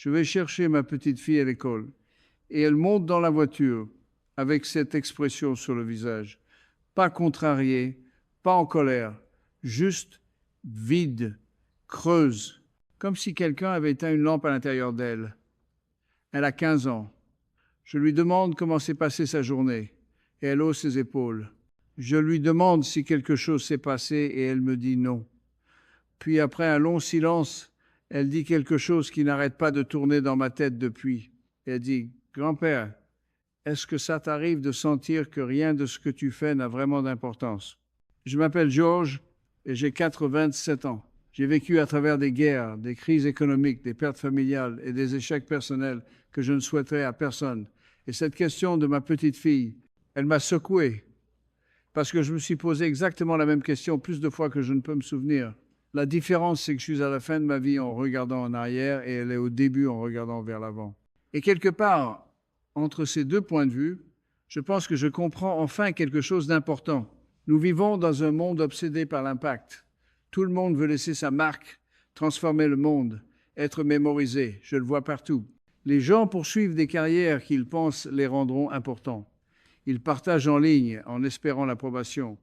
Je vais chercher ma petite fille à l'école. Et elle monte dans la voiture avec cette expression sur le visage. Pas contrariée, pas en colère, juste vide, creuse, comme si quelqu'un avait éteint une lampe à l'intérieur d'elle. Elle a 15 ans. Je lui demande comment s'est passée sa journée et elle hausse ses épaules. Je lui demande si quelque chose s'est passé et elle me dit non. Puis après un long silence, elle dit quelque chose qui n'arrête pas de tourner dans ma tête depuis. Elle dit « Grand-père, est-ce que ça t'arrive de sentir que rien de ce que tu fais n'a vraiment d'importance? » Je m'appelle George et j'ai 87 ans. J'ai vécu à travers des guerres, des crises économiques, des pertes familiales et des échecs personnels que je ne souhaiterais à personne. Et cette question de ma petite fille, elle m'a secoué parce que je me suis posé exactement la même question plus de fois que je ne peux me souvenir. La différence, c'est que je suis à la fin de ma vie en regardant en arrière et elle est au début en regardant vers l'avant. Et quelque part, entre ces deux points de vue, je pense que je comprends enfin quelque chose d'important. Nous vivons dans un monde obsédé par l'impact. Tout le monde veut laisser sa marque, transformer le monde, être mémorisé. Je le vois partout. Les gens poursuivent des carrières qu'ils pensent les rendront importants. Ils partagent en ligne en espérant l'approbation.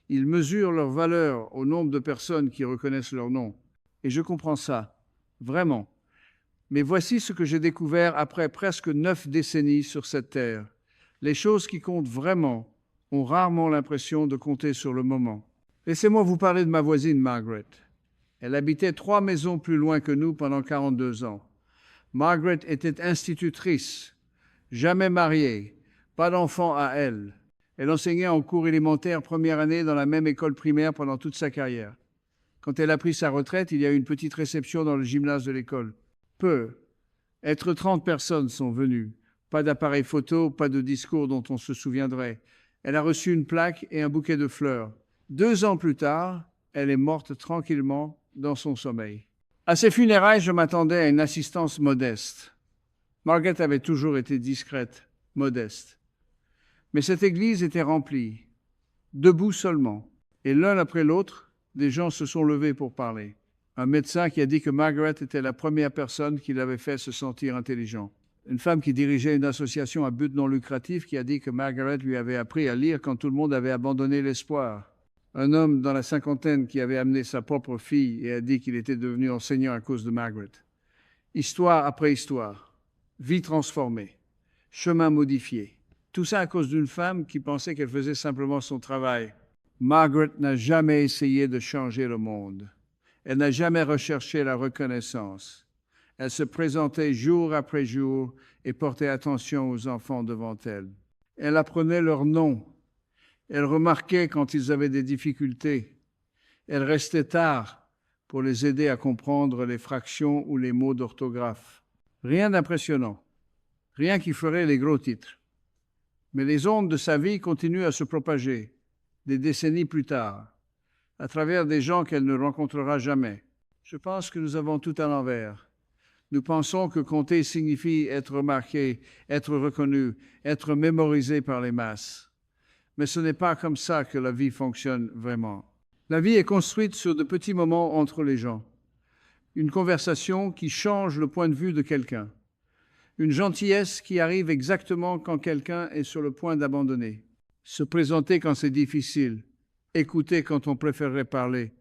Ils mesurent leur valeur au nombre de personnes qui reconnaissent leur nom. Et je comprends ça, vraiment. Mais voici ce que j'ai découvert après presque 9 décennies sur cette terre. Les choses qui comptent vraiment ont rarement l'impression de compter sur le moment. Laissez-moi vous parler de ma voisine Margaret. Elle habitait 3 maisons plus loin que nous pendant 42 ans. Margaret était institutrice, jamais mariée, pas d'enfant à elle. Elle enseignait en cours élémentaire première année dans la même école primaire pendant toute sa carrière. Quand elle a pris sa retraite, il y a eu une petite réception dans le gymnase de l'école. Être 30 personnes sont venues. Pas d'appareil photo, pas de discours dont on se souviendrait. Elle a reçu une plaque et un bouquet de fleurs. 2 ans plus tard, elle est morte tranquillement dans son sommeil. À ses funérailles, je m'attendais à une assistance modeste. Margaret avait toujours été discrète, modeste. Mais cette église était remplie, debout seulement. Et l'un après l'autre, des gens se sont levés pour parler. Un médecin qui a dit que Margaret était la première personne qui l'avait fait se sentir intelligent. Une femme qui dirigeait une association à but non lucratif qui a dit que Margaret lui avait appris à lire quand tout le monde avait abandonné l'espoir. Un homme dans la cinquantaine qui avait amené sa propre fille et a dit qu'il était devenu enseignant à cause de Margaret. Histoire après histoire, vie transformée, chemin modifié. Tout ça à cause d'une femme qui pensait qu'elle faisait simplement son travail. Margaret n'a jamais essayé de changer le monde. Elle n'a jamais recherché la reconnaissance. Elle se présentait jour après jour et portait attention aux enfants devant elle. Elle apprenait leurs noms. Elle remarquait quand ils avaient des difficultés. Elle restait tard pour les aider à comprendre les fractions ou les mots d'orthographe. Rien d'impressionnant, rien qui ferait les gros titres. Mais les ondes de sa vie continuent à se propager, des décennies plus tard, à travers des gens qu'elle ne rencontrera jamais. Je pense que nous avons tout à l'envers. Nous pensons que compter signifie être remarqué, être reconnu, être mémorisé par les masses. Mais ce n'est pas comme ça que la vie fonctionne vraiment. La vie est construite sur de petits moments entre les gens. Une conversation qui change le point de vue de quelqu'un. Une gentillesse qui arrive exactement quand quelqu'un est sur le point d'abandonner. Se présenter quand c'est difficile. Écouter quand on préférerait parler.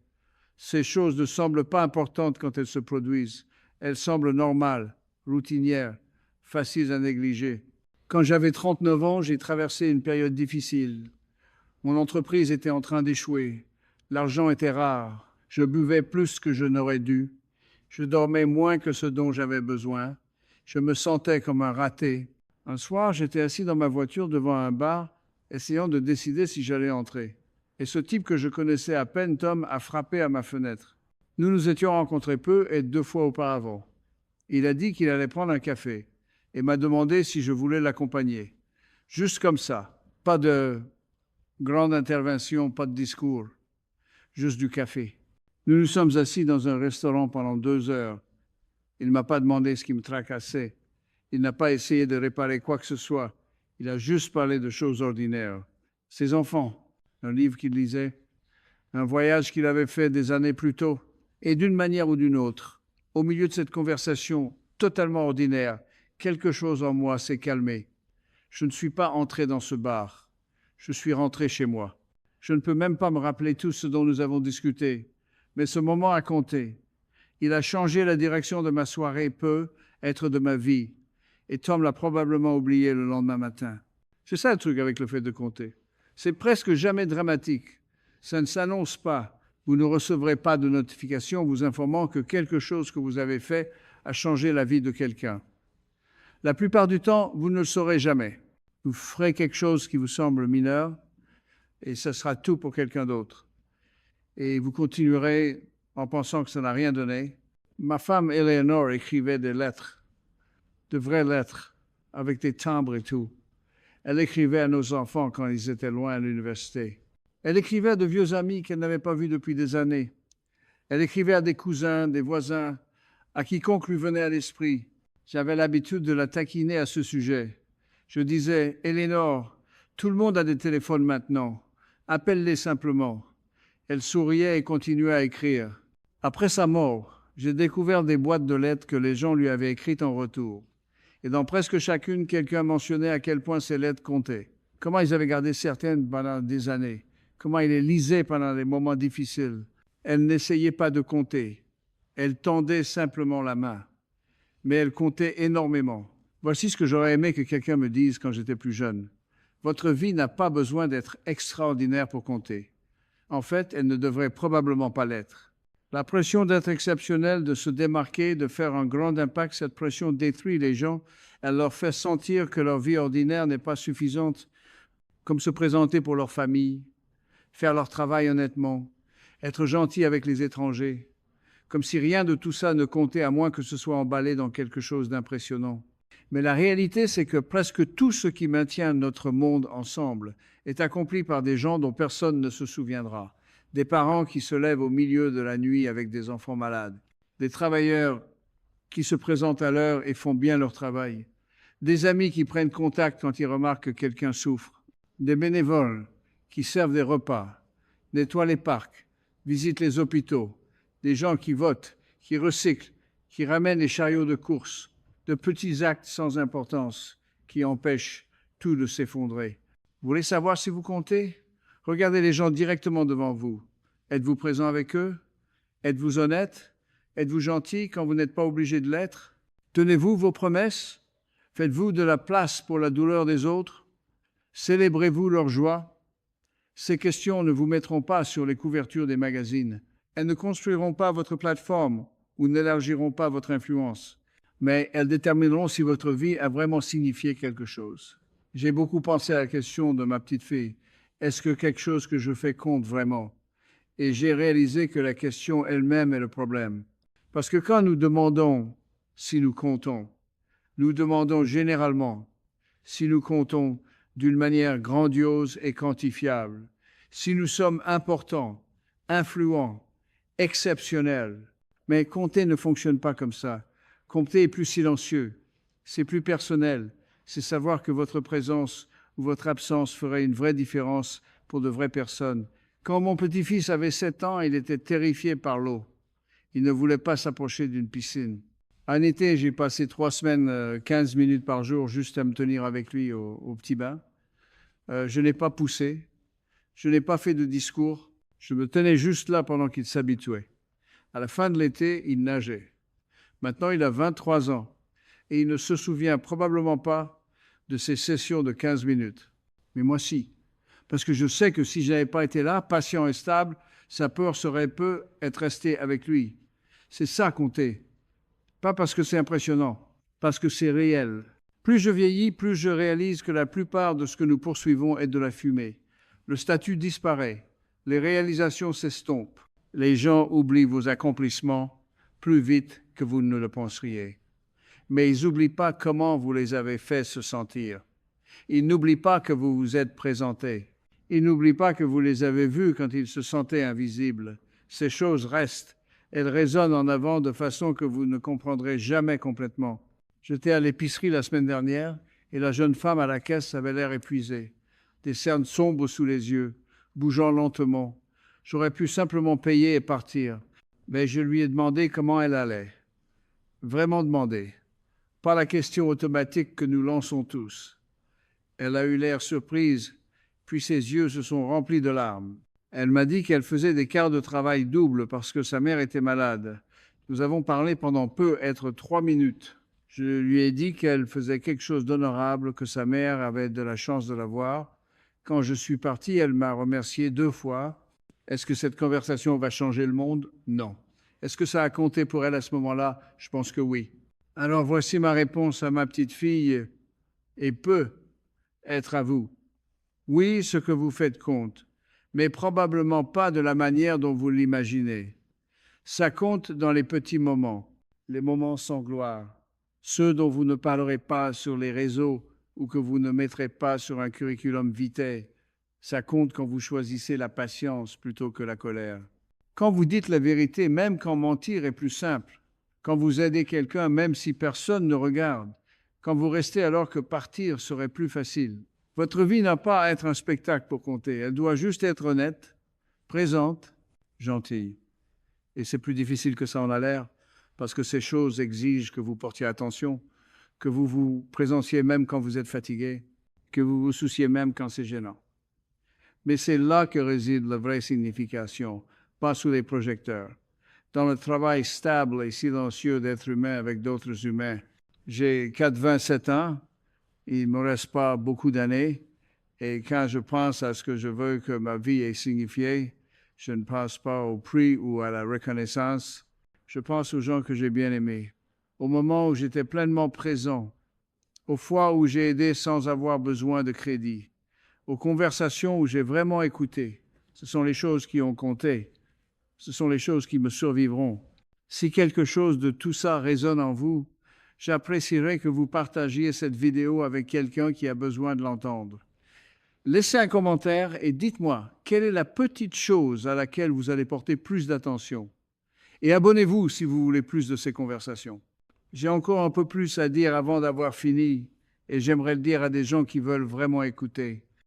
Ces choses ne semblent pas importantes quand elles se produisent. Elles semblent normales, routinières, faciles à négliger. Quand j'avais 39 ans, j'ai traversé une période difficile. Mon entreprise était en train d'échouer. L'argent était rare. Je buvais plus que je n'aurais dû. Je dormais moins que ce dont j'avais besoin. Je me sentais comme un raté. Un soir, j'étais assis dans ma voiture devant un bar, essayant de décider si j'allais entrer. Et ce type que je connaissais à peine, Tom, a frappé à ma fenêtre. Nous nous étions rencontrés peu et 2 fois auparavant. Il a dit qu'il allait prendre un café et m'a demandé si je voulais l'accompagner. Juste comme ça. Pas de grande intervention, pas de discours. Juste du café. Nous nous sommes assis dans un restaurant pendant 2 heures. Il ne m'a pas demandé ce qui me tracassait. Il n'a pas essayé de réparer quoi que ce soit. Il a juste parlé de choses ordinaires. Ses enfants, un livre qu'il lisait, un voyage qu'il avait fait des années plus tôt. Et d'une manière ou d'une autre, au milieu de cette conversation, totalement ordinaire, quelque chose en moi s'est calmé. Je ne suis pas entré dans ce bar. Je suis rentré chez moi. Je ne peux même pas me rappeler tout ce dont nous avons discuté, mais ce moment a compté. Il a changé la direction de ma soirée, peut être de ma vie. Et Tom l'a probablement oublié le lendemain matin. C'est ça le truc avec le fait de compter. C'est presque jamais dramatique. Ça ne s'annonce pas. Vous ne recevrez pas de notification vous informant que quelque chose que vous avez fait a changé la vie de quelqu'un. La plupart du temps, vous ne le saurez jamais. Vous ferez quelque chose qui vous semble mineur et ce sera tout pour quelqu'un d'autre. Et vous continuerez en pensant que ça n'a rien donné. Ma femme Eleanor écrivait des lettres, de vraies lettres, avec des timbres et tout. Elle écrivait à nos enfants quand ils étaient loin à l'université. Elle écrivait à de vieux amis qu'elle n'avait pas vus depuis des années. Elle écrivait à des cousins, des voisins, à quiconque lui venait à l'esprit. J'avais l'habitude de la taquiner à ce sujet. Je disais, « Eleanor, tout le monde a des téléphones maintenant. Appelle-les simplement. » Elle souriait et continuait à écrire. Après sa mort, j'ai découvert des boîtes de lettres que les gens lui avaient écrites en retour. Et dans presque chacune, quelqu'un mentionnait à quel point ces lettres comptaient. Comment ils avaient gardé certaines pendant des années. Comment ils les lisaient pendant les moments difficiles. Elle n'essayait pas de compter. Elle tendait simplement la main. Mais elle comptait énormément. Voici ce que j'aurais aimé que quelqu'un me dise quand j'étais plus jeune. Votre vie n'a pas besoin d'être extraordinaire pour compter. En fait, elle ne devrait probablement pas l'être. La pression d'être exceptionnel, de se démarquer, de faire un grand impact, cette pression détruit les gens. Elle leur fait sentir que leur vie ordinaire n'est pas suffisante, comme se présenter pour leur famille, faire leur travail honnêtement, être gentil avec les étrangers, comme si rien de tout ça ne comptait à moins que ce soit emballé dans quelque chose d'impressionnant. Mais la réalité, c'est que presque tout ce qui maintient notre monde ensemble est accompli par des gens dont personne ne se souviendra. Des parents qui se lèvent au milieu de la nuit avec des enfants malades. Des travailleurs qui se présentent à l'heure et font bien leur travail. Des amis qui prennent contact quand ils remarquent que quelqu'un souffre. Des bénévoles qui servent des repas, nettoient les parcs, visitent les hôpitaux. Des gens qui votent, qui recyclent, qui ramènent les chariots de course. De petits actes sans importance qui empêchent tout de s'effondrer. Vous voulez savoir si vous comptez? Regardez les gens directement devant vous. Êtes-vous présent avec eux? Êtes-vous honnête? Êtes-vous gentil quand vous n'êtes pas obligé de l'être? Tenez-vous vos promesses? Faites-vous de la place pour la douleur des autres? Célébrez-vous leur joie? Ces questions ne vous mettront pas sur les couvertures des magazines. Elles ne construiront pas votre plateforme ou n'élargiront pas votre influence. Mais elles détermineront si votre vie a vraiment signifié quelque chose. J'ai beaucoup pensé à la question de ma petite fille. Est-ce que quelque chose que je fais compte vraiment? Et j'ai réalisé que la question elle-même est le problème. Parce que quand nous demandons si nous comptons, nous demandons généralement si nous comptons d'une manière grandiose et quantifiable, si nous sommes importants, influents, exceptionnels. Mais compter ne fonctionne pas comme ça. Compter est plus silencieux, c'est plus personnel, c'est savoir que votre présence ou votre absence ferait une vraie différence pour de vraies personnes. Quand mon petit-fils avait 7 ans, il était terrifié par l'eau. Il ne voulait pas s'approcher d'une piscine. En été, j'ai passé 3 semaines, 15 minutes par jour, juste à me tenir avec lui au petit bain. Je n'ai pas poussé, je n'ai pas fait de discours, je me tenais juste là pendant qu'il s'habituait. À la fin de l'été, il nageait. Maintenant, il a 23 ans et il ne se souvient probablement pas de ces sessions de 15 minutes. Mais moi, si. Parce que je sais que si je n'avais pas été là, patient et stable, sa peur serait peu être restée avec lui. C'est ça compter. Pas parce que c'est impressionnant, parce que c'est réel. Plus je vieillis, plus je réalise que la plupart de ce que nous poursuivons est de la fumée. Le statut disparaît, les réalisations s'estompent. Les gens oublient vos accomplissements plus vite que vous ne le penseriez. Mais ils n'oublient pas comment vous les avez fait se sentir. Ils n'oublient pas que vous vous êtes présenté. Ils n'oublient pas que vous les avez vus quand ils se sentaient invisibles. Ces choses restent. Elles résonnent en avant de façon que vous ne comprendrez jamais complètement. J'étais à l'épicerie la semaine dernière et la jeune femme à la caisse avait l'air épuisée, des cernes sombres sous les yeux, bougeant lentement. J'aurais pu simplement payer et partir, mais je lui ai demandé comment elle allait. Vraiment demandé. pas la question automatique que nous lançons tous. Elle a eu l'air surprise, puis ses yeux se sont remplis de larmes. Elle m'a dit qu'elle faisait des quarts de travail doubles parce que sa mère était malade. Nous avons parlé pendant peu, être 3 minutes. Je lui ai dit qu'elle faisait quelque chose d'honorable, que sa mère avait de la chance de la voir. Quand je suis parti, elle m'a remercié 2 fois. Est-ce que cette conversation va changer le monde? Non. Est-ce que ça a compté pour elle à ce moment-là? Je pense que oui. Alors voici ma réponse à ma petite fille et peut être à vous. Oui, ce que vous faites compte, mais probablement pas de la manière dont vous l'imaginez. Ça compte dans les petits moments, les moments sans gloire, ceux dont vous ne parlerez pas sur les réseaux ou que vous ne mettrez pas sur un curriculum vitae. Ça compte quand vous choisissez la patience plutôt que la colère. Quand vous dites la vérité, même quand mentir est plus simple. Quand vous aidez quelqu'un, même si personne ne regarde. Quand vous restez alors que partir serait plus facile. Votre vie n'a pas à être un spectacle pour compter. Elle doit juste être honnête, présente, gentille. Et c'est plus difficile que ça en a l'air, parce que ces choses exigent que vous portiez attention, que vous vous présentiez même quand vous êtes fatigué, que vous vous souciez même quand c'est gênant. Mais c'est là que réside la vraie signification, pas sous les projecteurs. Dans le travail stable et silencieux d'être humain avec d'autres humains. J'ai 87 ans, il ne me reste pas beaucoup d'années, et quand je pense à ce que je veux que ma vie ait signifié, je ne pense pas au prix ou à la reconnaissance. Je pense aux gens que j'ai bien aimés, au moment où j'étais pleinement présent, aux fois où j'ai aidé sans avoir besoin de crédit, aux conversations où j'ai vraiment écouté. Ce sont les choses qui ont compté. Ce sont les choses qui me survivront. Si quelque chose de tout ça résonne en vous, j'apprécierais que vous partagiez cette vidéo avec quelqu'un qui a besoin de l'entendre. Laissez un commentaire et dites-moi quelle est la petite chose à laquelle vous allez porter plus d'attention. Et abonnez-vous si vous voulez plus de ces conversations. J'ai encore un peu plus à dire avant d'avoir fini et j'aimerais le dire à des gens qui veulent vraiment écouter.